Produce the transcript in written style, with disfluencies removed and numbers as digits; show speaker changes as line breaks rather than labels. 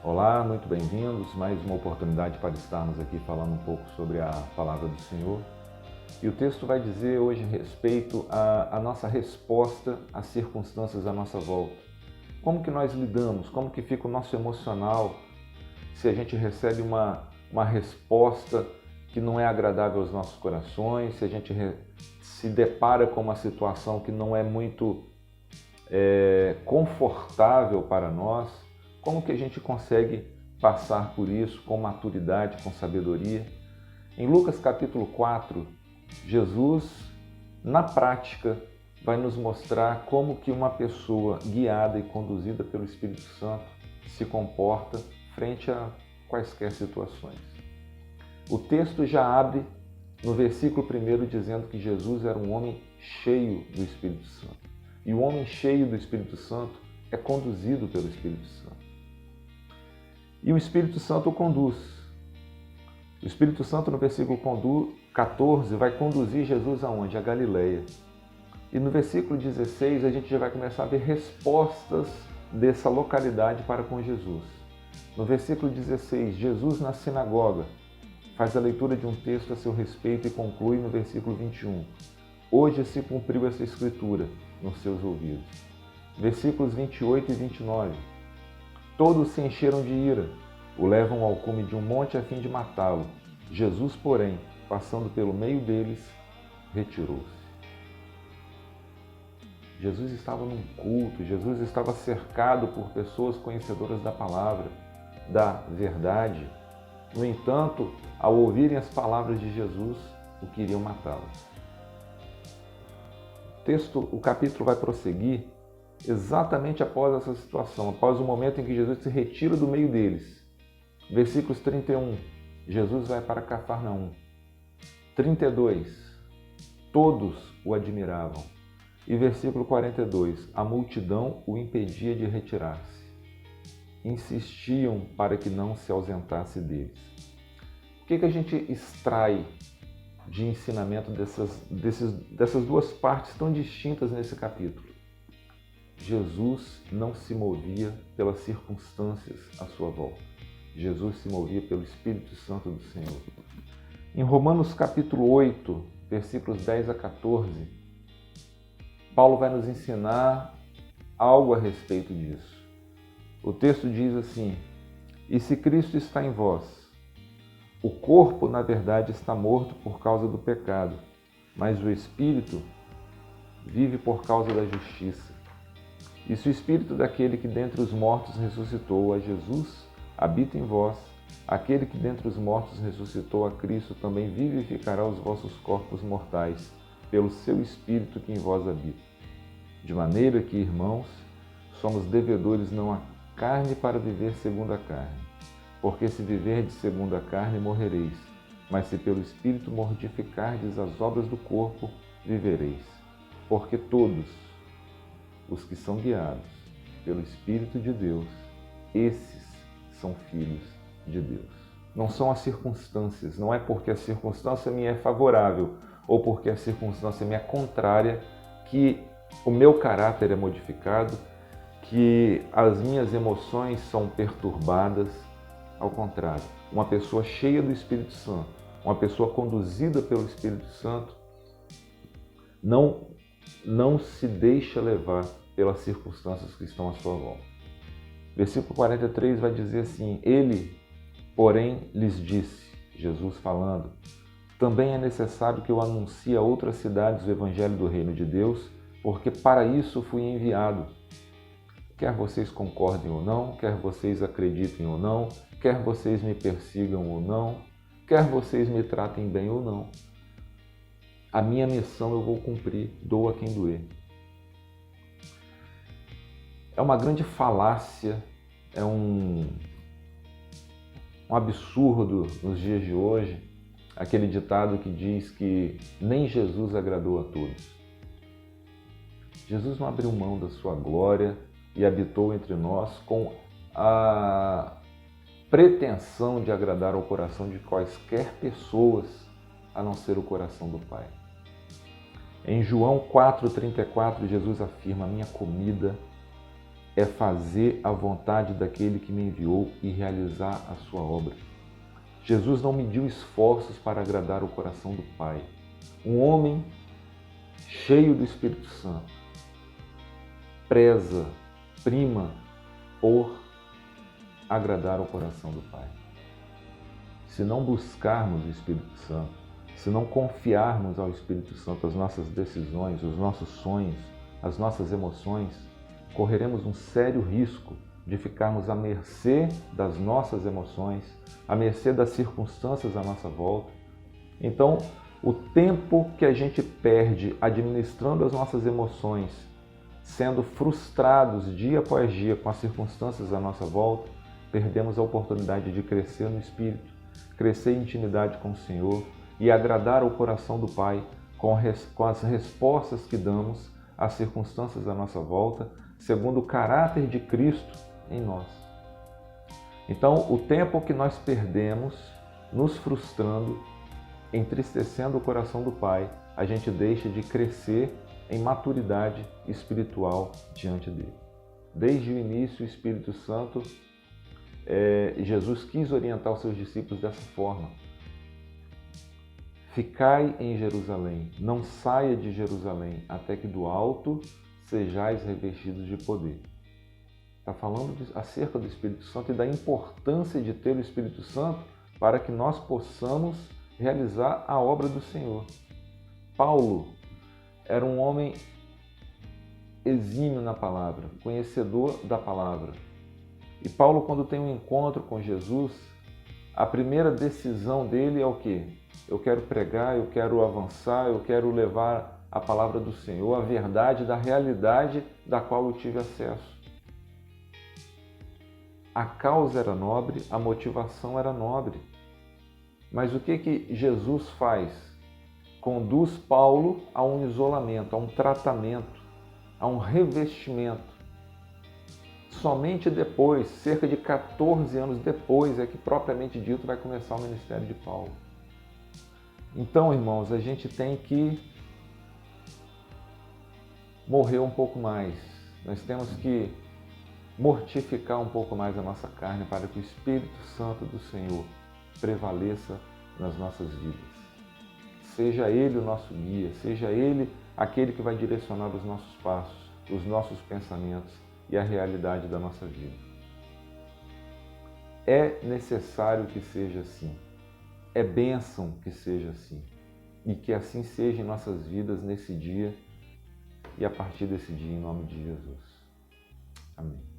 Olá, muito bem-vindos. Mais uma oportunidade para estarmos aqui falando um pouco sobre a palavra do Senhor. E o texto vai dizer hoje respeito à nossa resposta às circunstâncias à nossa volta. Como que nós lidamos? Como que fica o nosso emocional se a gente recebe uma resposta que não é agradável aos nossos corações, se a gente se depara com uma situação que não é muito confortável para nós? Como que a gente consegue passar por isso com maturidade, com sabedoria? Em Lucas capítulo 4, Jesus, na prática, vai nos mostrar como que uma pessoa guiada e conduzida pelo Espírito Santo se comporta frente a quaisquer situações. O texto já abre no versículo 1 dizendo que Jesus era um homem cheio do Espírito Santo. E o homem cheio do Espírito Santo é conduzido pelo Espírito Santo. E o Espírito Santo o conduz. O Espírito Santo, no versículo 14, vai conduzir Jesus aonde? A Galileia. E no versículo 16, a gente já vai começar a ver respostas dessa localidade para com Jesus. No versículo 16, Jesus na sinagoga faz a leitura de um texto a seu respeito e conclui no versículo 21. Hoje se cumpriu essa escritura nos seus ouvidos. Versículos 28 e 29. Todos se encheram de ira, o levam ao cume de um monte a fim de matá-lo. Jesus, porém, passando pelo meio deles, retirou-se. Jesus estava num culto, Jesus estava cercado por pessoas conhecedoras da palavra, da verdade. No entanto, ao ouvirem as palavras de Jesus, o queriam matá-lo. O capítulo vai prosseguir exatamente após essa situação, após o momento em que Jesus se retira do meio deles. Versículos 31, Jesus vai para Cafarnaum. 32, todos o admiravam. E versículo 42, a multidão o impedia de retirar-se. Insistiam para que não se ausentasse deles. O que a gente extrai de ensinamento dessas duas partes tão distintas nesse capítulo? Jesus não se movia pelas circunstâncias à sua volta. Jesus se movia pelo Espírito Santo do Senhor. Em Romanos capítulo 8, versículos 10 a 14, Paulo vai nos ensinar algo a respeito disso. O texto diz assim: e se Cristo está em vós, o corpo, na verdade, está morto por causa do pecado, mas o Espírito vive por causa da justiça. E se o Espírito daquele que dentre os mortos ressuscitou a Jesus habita em vós, aquele que dentre os mortos ressuscitou a Cristo também vivificará os vossos corpos mortais, pelo seu Espírito que em vós habita. De maneira que, irmãos, somos devedores não à carne para viver segundo a carne. Porque se viverdes segundo a carne, morrereis, mas se pelo Espírito mortificardes as obras do corpo, vivereis. Porque todos os que são guiados pelo Espírito de Deus, esses são filhos de Deus. Não são as circunstâncias, não é porque a circunstância me é favorável ou porque a circunstância me é contrária que o meu caráter é modificado, que as minhas emoções são perturbadas. Ao contrário, uma pessoa cheia do Espírito Santo, uma pessoa conduzida pelo Espírito Santo, não se deixa levar pelas circunstâncias que estão à sua volta. Versículo 43 vai dizer assim: ele, porém, lhes disse, Jesus falando, também é necessário que eu anuncie a outras cidades o evangelho do reino de Deus, porque para isso fui enviado. Quer vocês concordem ou não, quer vocês acreditem ou não, quer vocês me persigam ou não, quer vocês me tratem bem ou não, a minha missão eu vou cumprir, doa quem doer. É uma grande falácia, é um absurdo nos dias de hoje, aquele ditado que diz que nem Jesus agradou a todos. Jesus não abriu mão da sua glória e habitou entre nós com a pretensão de agradar ao coração de quaisquer pessoas, a não ser o coração do Pai. Em João 4,34, Jesus afirma: minha comida é fazer a vontade daquele que me enviou e realizar a sua obra. Jesus não mediu esforços para agradar o coração do Pai. Um homem cheio do Espírito Santo prima por agradar o coração do Pai. Se não buscarmos o Espírito Santo, se não confiarmos ao Espírito Santo as nossas decisões, os nossos sonhos, as nossas emoções, correremos um sério risco de ficarmos à mercê das nossas emoções, à mercê das circunstâncias à nossa volta. Então, o tempo que a gente perde administrando as nossas emoções, sendo frustrados dia após dia com as circunstâncias à nossa volta, perdemos a oportunidade de crescer no Espírito, crescer em intimidade com o Senhor e agradar o coração do Pai com as respostas que damos às circunstâncias à nossa volta, segundo o caráter de Cristo em nós. Então, o tempo que nós perdemos nos frustrando, entristecendo o coração do Pai, a gente deixa de crescer em maturidade espiritual diante dele. Desde o início, o Espírito Santo, Jesus quis orientar os seus discípulos dessa forma. Ficai em Jerusalém, não saia de Jerusalém, até que do alto sejais revestidos de poder. Está falando acerca do Espírito Santo e da importância de ter o Espírito Santo para que nós possamos realizar a obra do Senhor. Paulo era um homem exímio na palavra, conhecedor da palavra. E Paulo, quando tem um encontro com Jesus, a primeira decisão dele é o quê? Eu quero pregar, eu quero avançar, eu quero levar a palavra do Senhor, a verdade da realidade da qual eu tive acesso. A causa era nobre, a motivação era nobre. Mas o que Jesus faz? Conduz Paulo a um isolamento, a um tratamento, a um revestimento. Somente depois, cerca de 14 anos depois, é que propriamente dito vai começar o ministério de Paulo. Então, irmãos, a gente tem que morrer um pouco mais. Nós temos que mortificar um pouco mais a nossa carne para que o Espírito Santo do Senhor prevaleça nas nossas vidas. Seja Ele o nosso guia, seja Ele aquele que vai direcionar os nossos passos, os nossos pensamentos e a realidade da nossa vida. É necessário que seja assim. É bênção que seja assim. E que assim seja em nossas vidas nesse dia e a partir desse dia, em nome de Jesus. Amém.